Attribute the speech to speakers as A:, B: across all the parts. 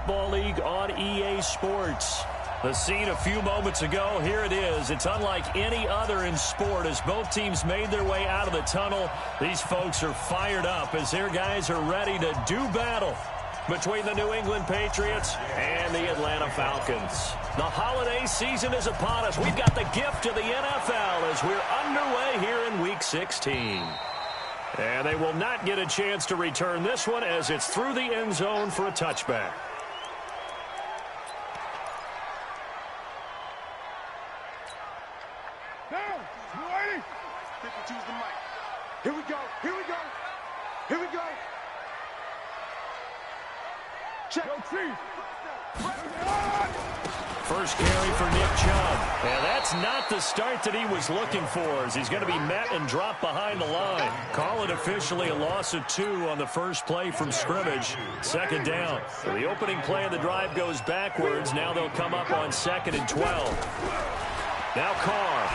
A: Football League on EA Sports. The scene a few moments ago, here it is. It's unlike any other in sport as both teams made their way out of the tunnel. These folks are fired up as their guys are ready to do battle between the New England Patriots and the Atlanta Falcons. The holiday season is upon us. We've got the gift of the NFL as we're underway here in Week 16. And they will not get a chance to return this one as it's through the end zone for a touchback.
B: Here we go. Here we go. Here we go. Check.
A: First carry for Nick Chubb. And that's not the start that he was looking for as he's going to be met and dropped behind the line. Call it officially a loss of 2 on the first play from scrimmage. Second down. So the opening play of the drive goes backwards. Now they'll come up on 2nd and 12. Now Carr.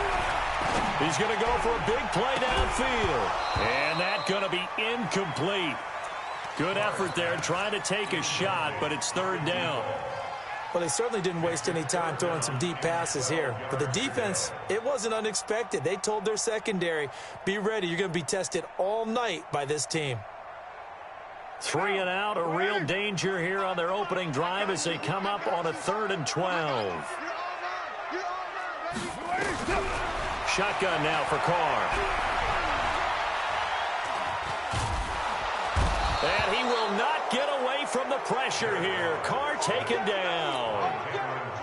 A: He's going to go for a big play downfield. And that's going to be incomplete. Good effort there trying to take a shot, but it's 3rd down.
C: Well, they certainly didn't waste any time throwing some deep passes here. But the defense, it wasn't unexpected. They told their secondary, be ready. You're going to be tested all night by this team.
A: 3 and out, a real danger here on their opening drive as they come up on a 3rd and 12. Shotgun now for Carr. And he will not get away from the pressure here. Carr taken down.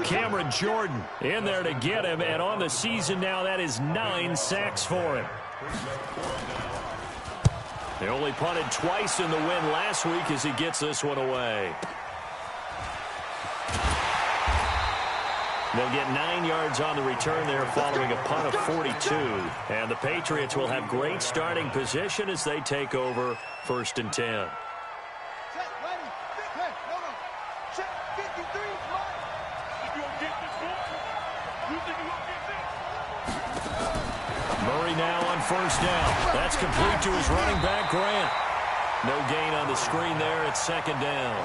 A: Cameron Jordan in there to get him. And on the season now, that is 9 sacks for him. They only punted twice in the win last week as he gets this one away. They'll get 9 yards on the return there following a punt of 42. And the Patriots will have great starting position as they take over 1st and 10. Murray now on 1st down. That's complete to his running back, Grant. No gain on the screen there at 2nd down.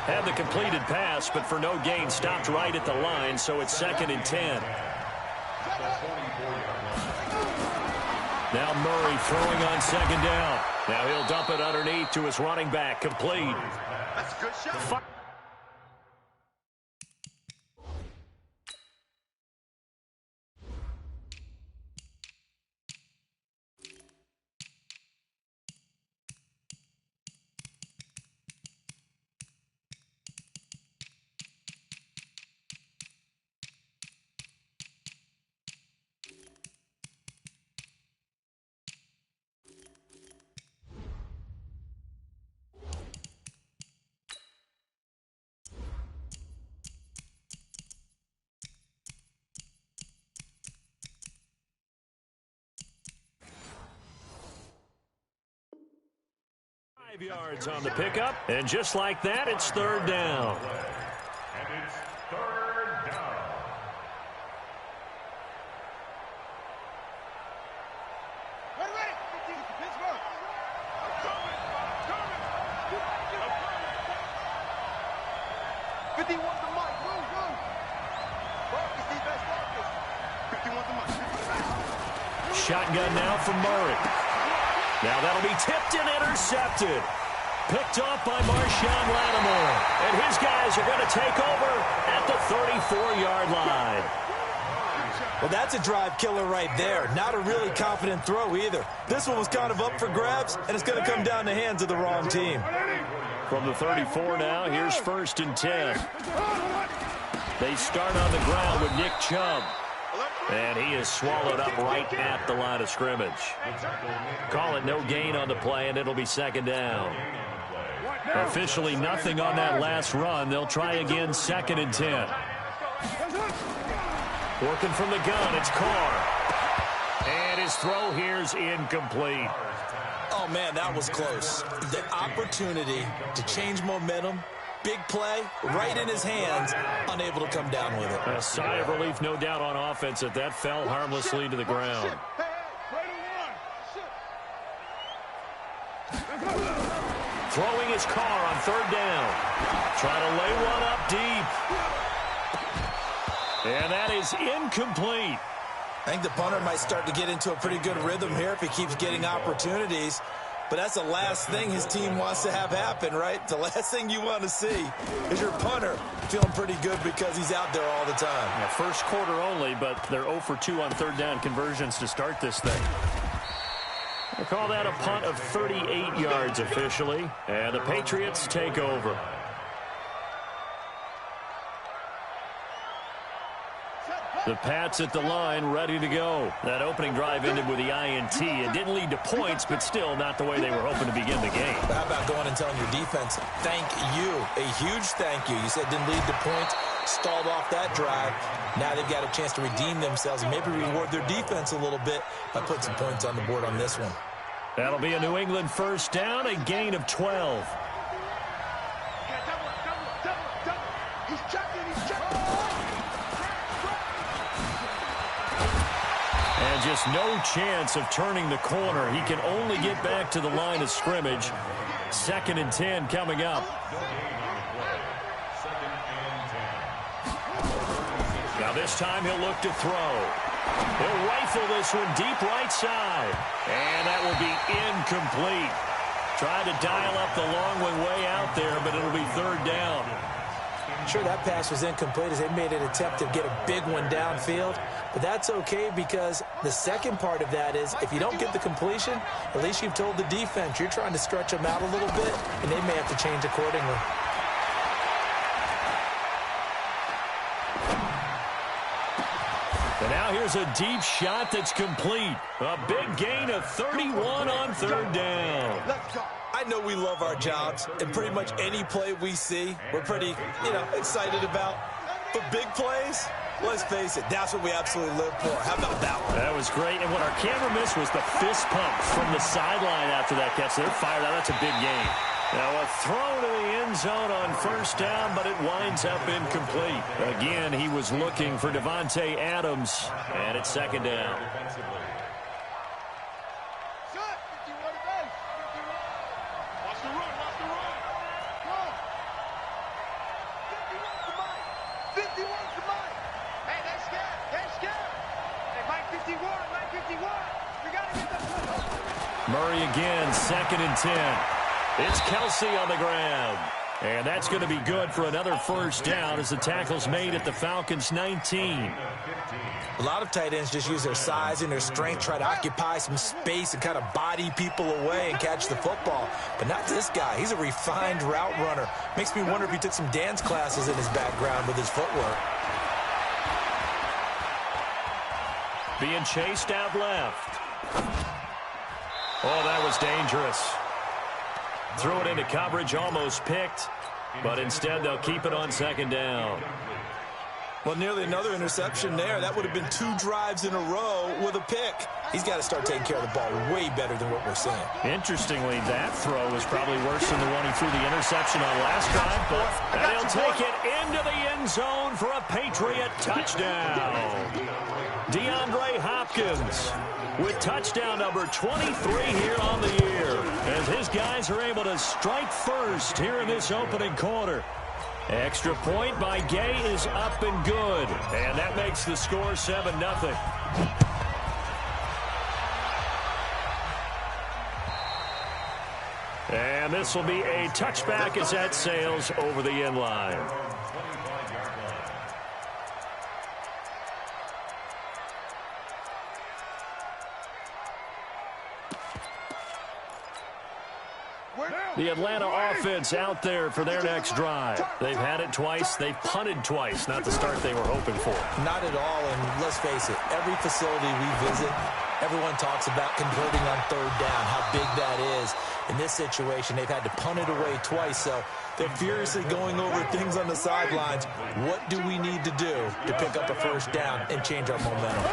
A: Had the completed pass, but for no gain, stopped right at the line, so it's 2nd and 10. Now Murray throwing on 2nd down. Now he'll dump it underneath to his running back, complete.
B: That's a good shot.
A: Yards on the pickup, and just like that, it's 3rd down.
D: And it's 3rd down.
B: Ready. Pittsburgh. 51 to Mike. Go. Marcus, defense, Marcus. 51 to Mike.
A: Shotgun now from Murray. Now that'll be tipped and intercepted. Picked off by Marshawn Lattimore. And his guys are going to take over at the 34-yard line.
C: Well, that's a drive killer right there. Not a really confident throw either. This one was kind of up for grabs, and it's going to come down the hands of the wrong team.
A: From the 34 now, here's 1st and 10. They start on the ground with Nick Chubb. And he is swallowed up right at the line of scrimmage. Call it no gain on the play, and it'll be 2nd down. Officially nothing on that last run. They'll try again 2nd and 10. Working from the gun, it's Carr. And his throw here's incomplete.
C: Oh, man, that was close. The opportunity to change momentum, big play, right in his hands, unable to come down with it.
A: A sigh of relief, no doubt, on offense that fell harmlessly to the ground. Throwing is Carr on third down. Trying to lay one up deep. And that is incomplete.
C: I think the punter might start to get into a pretty good rhythm here if he keeps getting opportunities. But that's the last thing his team wants to have happen, right? The last thing you want to see is your punter feeling pretty good because he's out there all the time.
A: Yeah, first quarter only, but they're 0 for 2 on third down conversions to start this thing. We'll call that a punt of 38 yards officially, and the Patriots take over. The Pats at the line, ready to go. That opening drive ended with the INT. It didn't lead to points, but still not the way they were hoping to begin the game.
C: But how about going and telling your defense, thank you, a huge thank you. You said didn't lead to points, stalled off that drive. Now they've got a chance to redeem themselves and maybe reward their defense a little bit by putting some points on the board on this one.
A: That'll be a New England first down, a gain of 12.
B: He's checking.
A: And just no chance of turning the corner. He can only get back to the line of scrimmage. 2nd and 10 coming up. Now this time he'll look to throw. He'll rifle this one deep right side. And that will be incomplete. Tried to dial up the long one way out there, but it'll be third down.
C: Sure, that pass was incomplete as they made an attempt to get a big one downfield. But that's okay because the second part of that is if you don't get the completion, at least you've told the defense you're trying to stretch them out a little bit, and they may have to change accordingly.
A: And now here's a deep shot that's complete. A big gain of 31 on third down.
C: I know we love our jobs, and pretty much any play we see, we're pretty, excited about. But big plays, let's face it, that's what we absolutely live for. How about that one?
A: That was great, and what our camera missed was the fist pump from the sideline after that catch. They're fired out. That's a big gain. Now a throw to the end zone on first down, but it winds up incomplete. Again, he was looking for Devontae Adams, and it's 2nd down. Murray again, 2nd and 10. It's Kelsey on the ground. And that's going to be good for another first down as the tackle's made at the Falcons' 19.
C: A lot of tight ends just use their size and their strength, try to occupy some space and kind of body people away and catch the football. But not this guy. He's a refined route runner. Makes me wonder if he took some dance classes in his background with his footwork.
A: Being chased out left. Oh, that was dangerous. Threw it into coverage, almost picked, but instead they'll keep it on 2nd down.
C: Well, nearly another interception there. That would have been 2 drives in a row with a pick. He's got to start taking care of the ball way better than what we're seeing.
A: Interestingly, that throw was probably worse than the one he threw the interception on last drive, but he'll take it into the end zone for a Patriot touchdown. DeAndre Hopkins with touchdown number 23 here on the year, as his guys are able to strike first here in this opening quarter. Extra point by Gay is up and good, and that makes the score 7-0. And this will be a touchback as that sails over the end line. The Atlanta offense out there for their next drive. They've had it twice. They've punted twice. Not the start they were hoping for.
C: Not at all, and let's face it, every facility we visit, everyone talks about converting on third down, how big that is. In this situation, they've had to punt it away twice, so they're furiously going over things on the sidelines. What do we need to do to pick up a first down and change our momentum?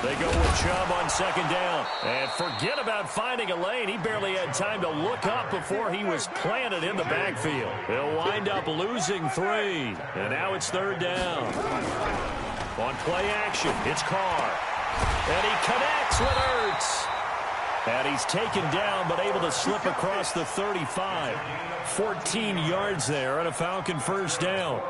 A: They go with Chubb on 2nd down. And forget about finding a lane. He barely had time to look up before he was planted in the backfield. He'll wind up losing 3. And now it's 3rd down. On play action, it's Carr. And he connects with Ertz. And he's taken down, but able to slip across the 35. 14 yards there on a Falcon first down.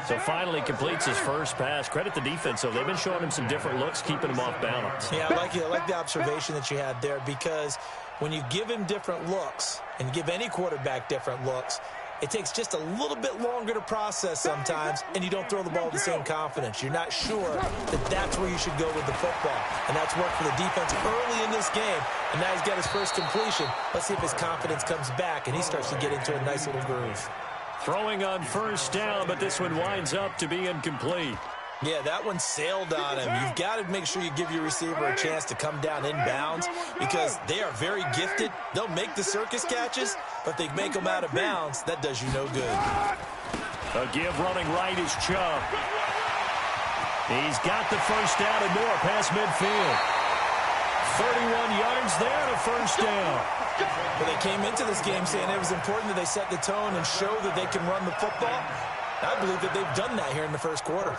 A: So finally completes his first pass. Credit the defense, though. They've been showing him some different looks, keeping him off balance.
C: Yeah, I like the observation that you had there, because when you give him different looks and give any quarterback different looks, it takes just a little bit longer to process sometimes, and you don't throw the ball with the same confidence. You're not sure that that's where you should go with the football. And that's worked for the defense early in this game, and now he's got his first completion. Let's see if his confidence comes back, and he starts to get into a nice little groove.
A: Throwing on first down, but this one winds up to be incomplete.
C: Yeah, that one sailed on him. You've got to make sure you give your receiver a chance to come down inbounds, because they are very gifted. They'll make the circus catches, but they make them out of bounds. That does you no good.
A: A give running right is Chubb. He's got the first down and more past midfield. 31 yards there and a first down.
C: But they came into this game saying it was important that they set the tone and show that they can run the football. I believe that they've done that here in the first quarter.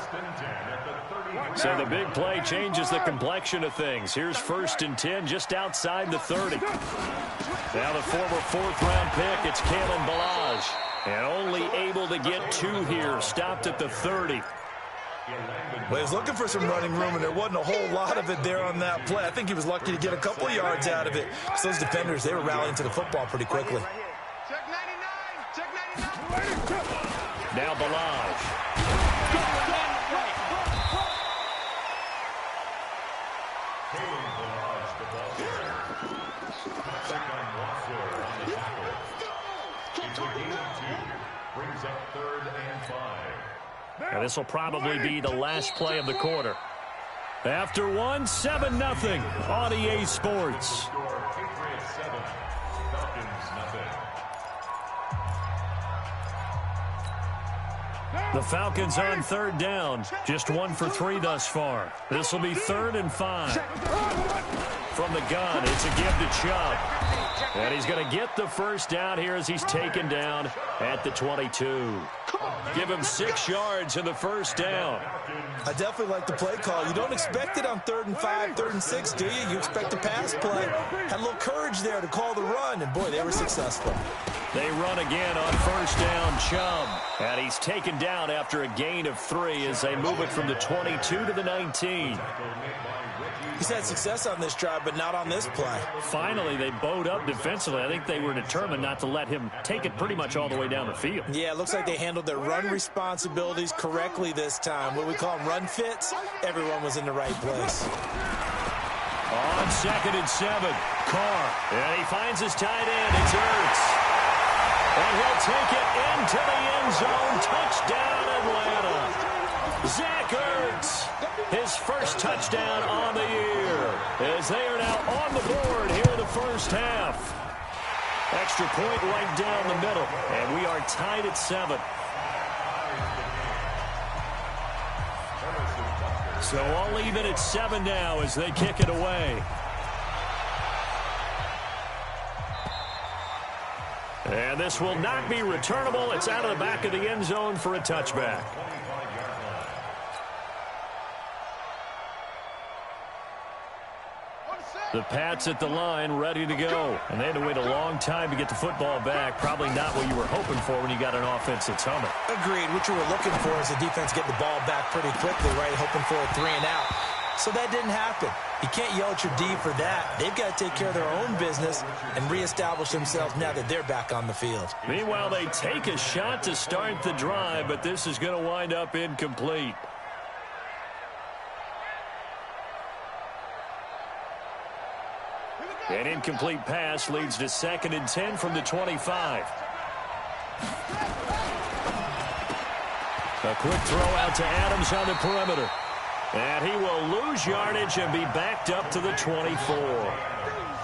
A: So the big play changes the complexion of things. Here's 1st and 10 just outside the 30. Now the former 4th-round pick, it's Kalen Ballage. And only able to get 2 here, stopped at the 30.
C: Well, he was looking for some running room, and there wasn't a whole lot of it there on that play. I think he was lucky to get a couple of yards out of it. So those defenders, they were rallying to the football pretty quickly.
B: Check 99. Check 99.
A: Now Ballage.
D: Brings up 3rd and 5.
A: Now this will probably be the last play of the quarter. After one, 7-0 on EA Sports.
D: Patriots 7, Falcons nothing.
A: The Falcons on 3rd down. Just 1 for 3 thus far. This will be 3rd and 5. From the gun, it's a give to Chubb. And he's going to get the first down here as he's taken down at the 22. Give him 6 yards in the first down.
C: I definitely like the play call. You don't expect it on 3rd and 5, 3rd and 6, do you? You expect a pass play. Had a little courage there to call the run, and boy, they were successful.
A: They run again on first down, Chubb. And he's taken down after a gain of 3 as they move it from the 22 to the 19.
C: He's had success on this drive, but not on this play.
A: Finally, they bowed up defensively. I think they were determined not to let him take it pretty much all the way down the field.
C: Yeah, it looks like they handled their run responsibilities correctly this time. What we call them run fits, everyone was in the right place.
A: On 2nd and 7, Carr. And he finds his tight end. It's Ertz. And he'll take it into the end zone. Touchdown, Atlanta. Zach Ertz, his first touchdown on the year, as they are now on the board here in the first half. Extra point right down the middle, and we are tied at 7. So all even at 7 now as they kick it away. And this will not be returnable. It's out of the back of the end zone for a touchback. The Pats at the line, ready to go. And they had to wait a long time to get the football back. Probably not what you were hoping for when you got an offense that's humming.
C: Agreed. What you were looking for is the defense get the ball back pretty quickly, right? Hoping for a 3 and out. So that didn't happen. You can't yell at your D for that. They've got to take care of their own business and reestablish themselves now that they're back on the field.
A: Meanwhile, they take a shot to start the drive, but this is going to wind up incomplete. An incomplete pass leads to 2nd and 10 from the 25. A quick throw out to Adams on the perimeter. And he will lose yardage and be backed up to the 24.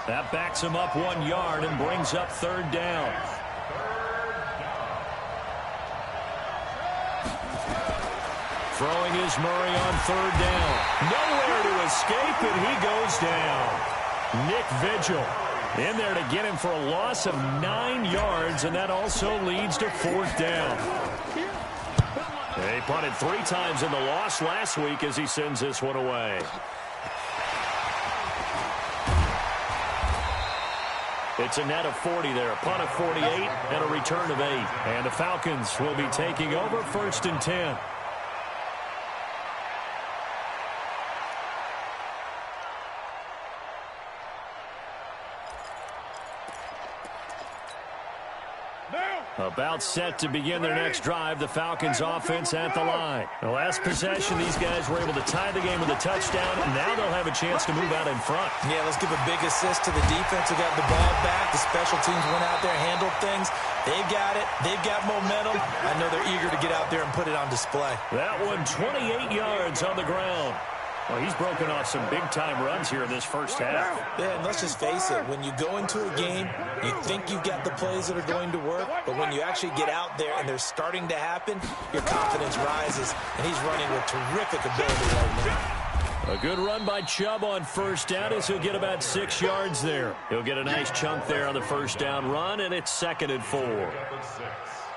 A: That backs him up 1 yard and brings up 3rd down. Throwing is Murray on 3rd down. Nowhere to escape, and he goes down. Nick Vigil in there to get him for a loss of 9 yards, and that also leads to 4th down. He punted 3 times in the loss last week as he sends this one away. It's a net of 40 there, a punt of 48, and a return of 8. And the Falcons will be taking over 1st and 10. About set to begin their next drive, the Falcons offense at the line. The last possession, these guys were able to tie the game with a touchdown, and now they'll have a chance to move out in front.
C: Yeah, let's give a big assist to the defense who got the ball back. The special teams went out there, handled things. They've got it. They've got momentum. I know they're eager to get out there and put it on display.
A: That one 28 yards on the ground. Well, he's broken off some big-time runs here in this first half.
C: Yeah, and let's just face it. When you go into a game, you think you've got the plays that are going to work, but when you actually get out there and they're starting to happen, your confidence rises, and he's running with terrific ability right now.
A: A good run by Chubb on first down as he'll get about 6 yards there. He'll get a nice chunk there on the first down run, and it's 2nd and 4.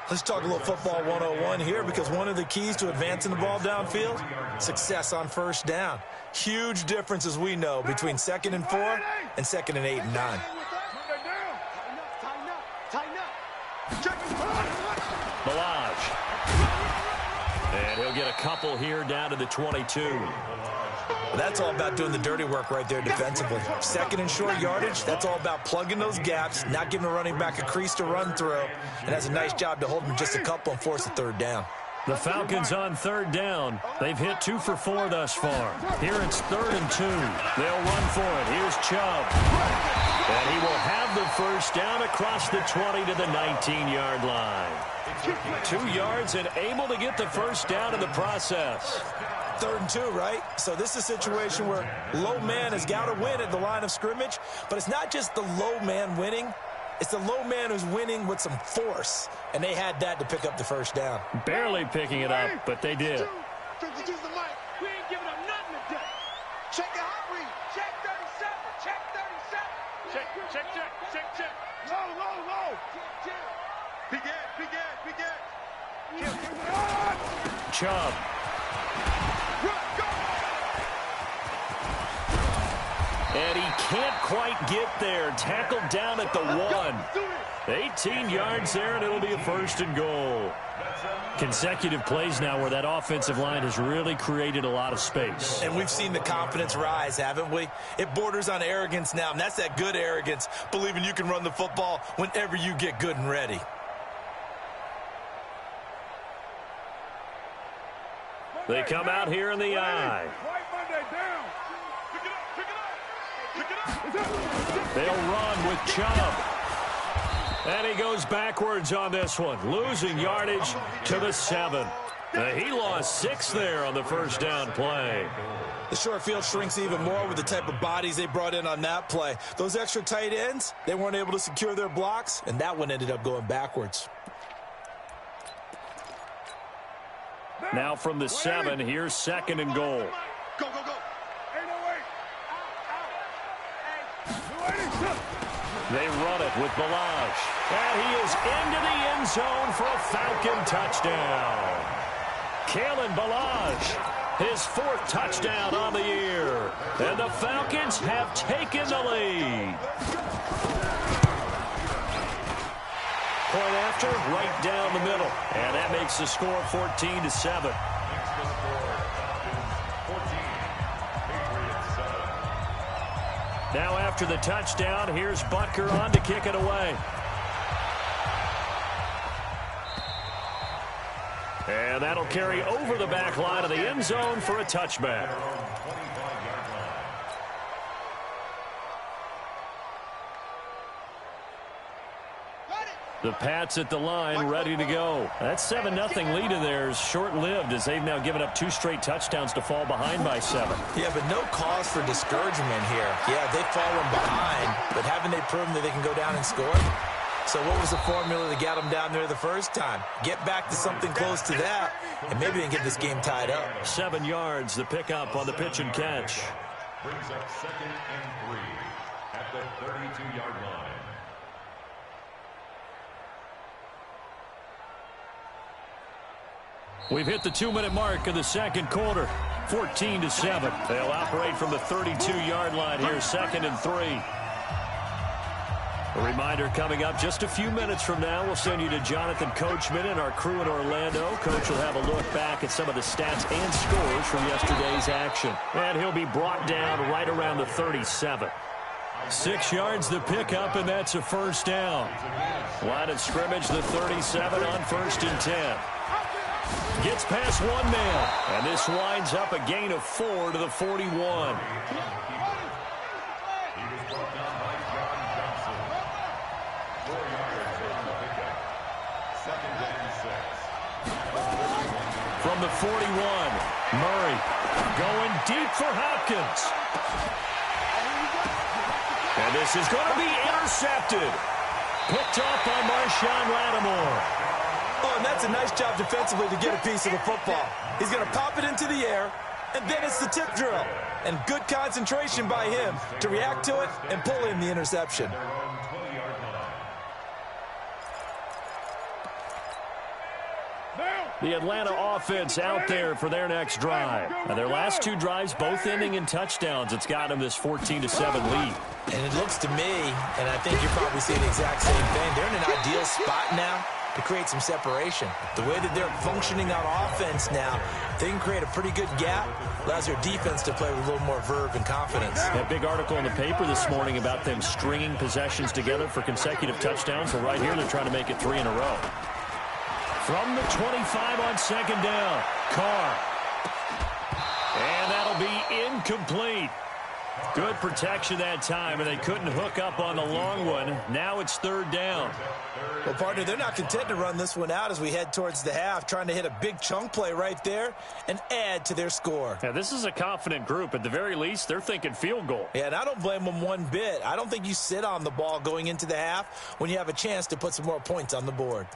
C: Let's talk a little football 101 here, because one of the keys to advancing the ball downfield, success on first down. Huge difference, as we know, between 2nd and 4 and 2nd and 8 and 9.
A: Balaj. And he'll get a couple here down to the 22.
C: That's all about doing the dirty work right there defensively. 2nd and short yardage, that's all about plugging those gaps, not giving a running back a crease to run through, and that's a nice job to hold him just a couple and force a 3rd down.
A: The Falcons on 3rd down. They've hit 2 for 4 thus far. Here it's 3rd and 2. They'll run for it. Here's Chubb. And he will have the first down across the 20 to the 19-yard line. 2 yards and able to get the first down in the process.
C: 3rd and 2, right? So this is a situation where low man has got to win at the line of scrimmage, but it's not just the low man winning. It's the low man who's winning with some force, and they had that to pick up the first down.
A: Barely picking it up, but they did.
B: We ain't giving up nothing today. Check your hot read. Check 37. Check 37. Check. Low. Begin.
A: Chubb. And he can't quite get there. Tackled down at the 1. 18 yards there, and it'll be a 1st and goal. Consecutive plays now where that offensive line has really created a lot of space.
C: And we've seen the confidence rise, haven't we? It borders on arrogance now, and that's that good arrogance, believing you can run the football whenever you get good and ready.
A: They come out here in the eye. They'll run with Chubb. And he goes backwards on this one, losing yardage to the 7. He lost 6 there on the first down play.
C: The short field shrinks even more with the type of bodies they brought in on that play. Those extra tight ends, they weren't able to secure their blocks, and that one ended up going backwards.
A: Now from the 7, here's 2nd and goal.
B: Go.
A: They run it with Balaj. And he is into the end zone for a Falcon touchdown. Kalen Balaj, his 4th touchdown on the year. And the Falcons have taken the lead. Point after, right down the middle. And that makes the score 14-7. Now after the touchdown, here's Butker on to kick it away. And that'll carry over the back line of the end zone for a touchback. The Pats at the line, ready to go. That 7-0 lead of theirs short-lived as they've now given up 2 straight touchdowns to fall behind by 7.
C: Yeah, but no cause for discouragement here. Yeah, they've fallen behind, but haven't they proven that they can go down and score? So what was the formula that got them down there the first time? Get back to something close to that, and maybe they can get this game tied up.
A: 7 yards, the pickup on the pitch and catch.
D: Brings up 2nd and 3 at the 32-yard line.
A: We've hit the 2-minute mark of the second quarter. 14-7. They'll operate from the 32-yard line here, 2nd and 3. A reminder coming up just a few minutes from now, we'll send you to Jonathan Coachman and our crew in Orlando. Coach will have a look back at some of the stats and scores from yesterday's action. And he'll be brought down right around the 37. 6 yards the pickup, and that's a first down. Line of scrimmage, the 37 on 1st and 10. Gets past one man, and this winds up a gain of 4 to the 41. From the 41, Murray going deep for Hopkins. And this is going to be intercepted. Picked off by Marshawn Lattimore.
C: Oh, and that's a nice job defensively to get a piece of the football. He's going to pop it into the air, and then it's the tip drill. And good concentration by him to react to it and pull in the interception.
A: The Atlanta offense out there for their next drive. Now, their last 2 drives, both ending in touchdowns. It's got them this 14-7 lead.
C: And it looks to me, and I think you're probably seeing the exact same thing, they're in an ideal spot now to create some separation. The way that they're functioning on offense now, they can create a pretty good gap. Allows their defense to play with a little more verve and confidence.
A: That big article in the paper this morning about them stringing possessions together for consecutive touchdowns. Well, right here, they're trying to make it 3 in a row. From the 25 on 2nd down, Carr. And that'll be incomplete. Good protection that time, and they couldn't hook up on the long one. Now it's 3rd down.
C: Well, partner, they're not content to run this one out as we head towards the half, trying to hit a big chunk play right there and add to their score.
A: Yeah, this is a confident group. At the very least, they're thinking field goal.
C: Yeah, and I don't blame them one bit. I don't think you sit on the ball going into the half when you have a chance to put some more points on the board.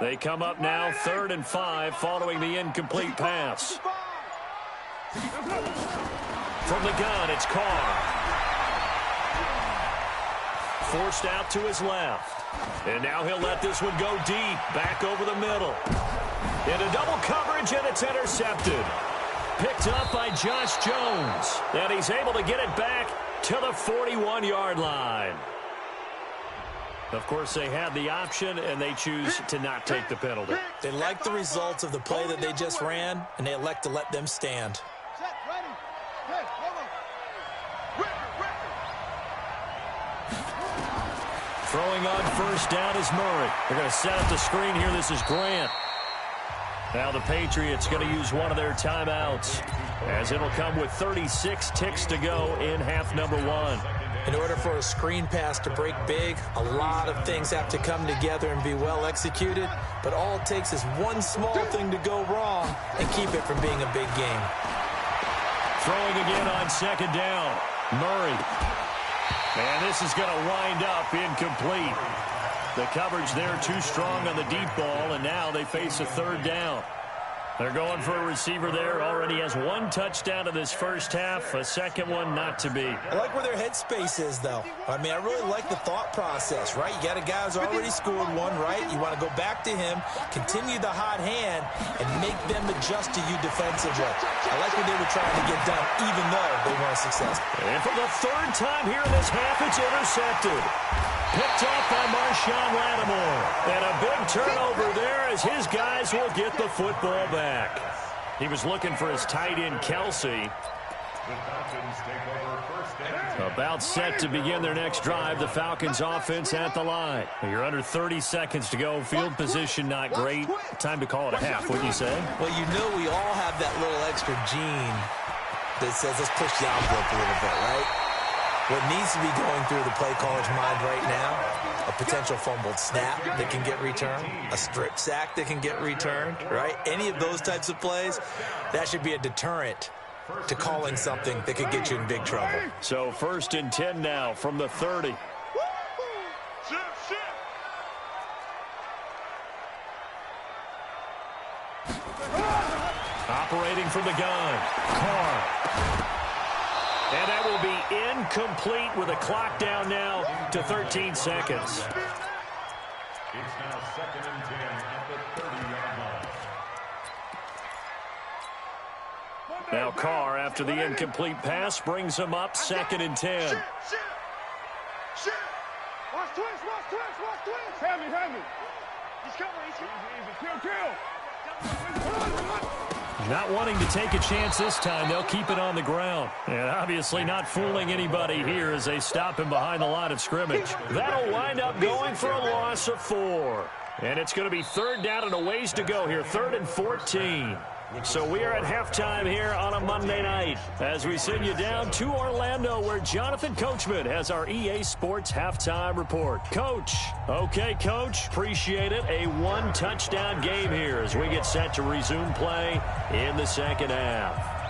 A: They come up now 3rd and 5 following the incomplete pass. From the gun, it's Carr. Forced out to his left. And now he'll let this one go deep, back over the middle. Into double coverage, and it's intercepted. Picked up by Josh Jones. And he's able to get it back to the 41-yard line. Of course, they had the option, and they choose to not take the penalty.
C: They like the results of the play that they just ran, and they elect to let them stand.
A: Throwing on 1st down is Murray. They're going to set up the screen here. This is Grant. Now the Patriots going to use one of their timeouts, as it'll come with 36 ticks to go in half number 1.
C: In order for a screen pass to break big, a lot of things have to come together and be well executed, but all it takes is one small thing to go wrong and keep it from being a big game.
A: Throwing again on 2nd down, Murray. And this is going to wind up incomplete. The coverage there too strong on the deep ball, and now they face a 3rd down. They're going for a receiver there. Already has 1 touchdown in this first half. A second one not to be.
C: I like where their headspace is, though. I mean, I really like the thought process, right? You got a guy who's already scored 1, right? You want to go back to him, continue the hot hand, and make them adjust to you defensively. I like what they were trying to get done, even though they weren't successful.
A: And for the 3rd time here in this half, it's intercepted. Picked off by Marshawn Lattimore. And a big turnover there as his guys will get the football back. He was looking for his tight end, Kelsey. About set to begin their next drive. The Falcons offense at the line. You're under 30 seconds to go. Field position not great. Time to call it a half, wouldn't you say?
C: Well, you know we all have that little extra gene that says let's push the envelope a little bit, right? What needs to be going through the play caller's mind right now, a potential fumbled snap that can get returned, a strip sack that can get returned, right? Any of those types of plays, that should be a deterrent to calling something that could get you in big trouble.
A: So 1st and 10 now from the 30. Operating from the gun, Carr. And that will be incomplete with a clock down now to 13 seconds.
D: It's now 2nd and 10 at the 30-yard line.
A: Now Carr, after the incomplete pass, brings him up 2nd and 10.
B: Shit. Watch twist. Hand me. He's coming. Kill.
A: Not wanting to take a chance this time, they'll keep it on the ground. And obviously not fooling anybody here as they stop him behind the line of scrimmage. That'll wind up going for a loss of 4. And it's going to be 3rd down and a ways to go here, 3rd and 14. So we are at halftime here on a Monday night as we send you down to Orlando where Jonathan Coachman has our EA Sports halftime report. Coach. Okay, Coach. Appreciate it. A 1-touchdown game here as we get set to resume play in the second half.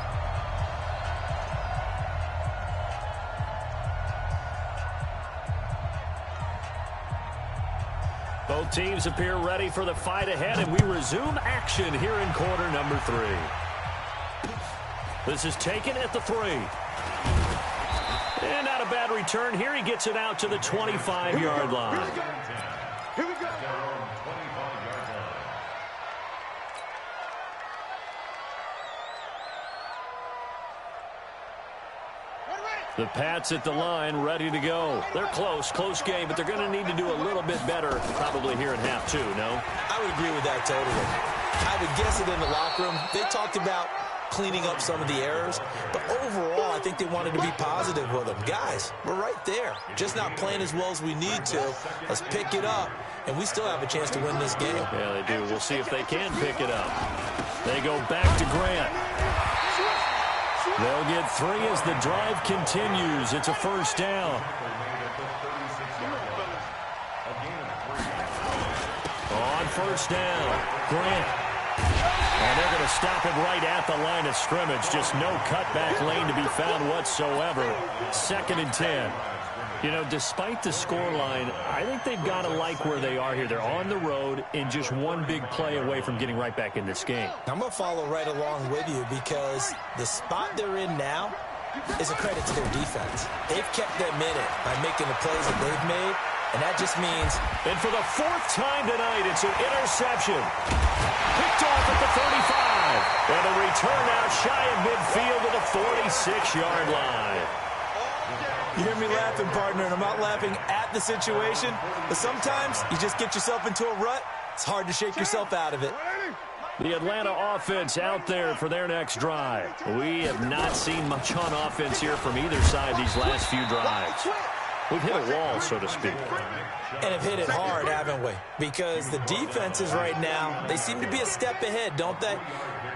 A: Both teams appear ready for the fight ahead, and we resume action here in quarter number 3. This is taken at the 3. And not a bad return here. He gets it out to the 25-yard line.
B: Here we go.
A: The Pats at the line, ready to go. They're close game, but they're going to need to do a little bit better probably here in half 2, no?
C: I would agree with that totally. I would guess it in the locker room. They talked about cleaning up some of the errors, but overall, I think they wanted to be positive with them. Guys, we're right there. Just not playing as well as we need to. Let's pick it up, and we still have a chance to win this game.
A: Yeah, they do. We'll see if they can pick it up. They go back to Grant. They'll get 3 as the drive continues. It's a 1st down. On 1st down, Grant. And they're going to stop him right at the line of scrimmage. Just no cutback lane to be found whatsoever. 2nd and 10. You know, despite the scoreline, I think they've got to like where they are here. They're on the road and just one big play away from getting right back in this game.
C: I'm going to follow right along with you because the spot they're in now is a credit to their defense. They've kept them in it by making the plays that they've made, and that just means...
A: And for the 4th time tonight, it's an interception. Picked off at the 35. And a return out shy of midfield to the 46-yard line.
C: You hear me laughing, partner, and I'm not laughing at the situation, but sometimes you just get yourself into a rut. It's hard to shake yourself out of it.
A: The Atlanta offense out there for their next drive. We have not seen much on offense here from either side these last few drives. We've hit a wall, so to speak.
C: And have hit it hard, haven't we? Because the defenses right now, they seem to be a step ahead, don't they?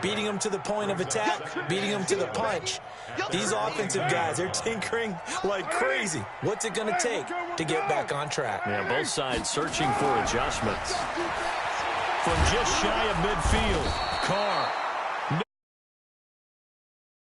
C: Beating them to the point of attack, beating them to the punch. These offensive guys, they're tinkering like crazy. What's it going to take to get back on track?
A: Yeah, both sides searching for adjustments. From just shy of midfield, Carr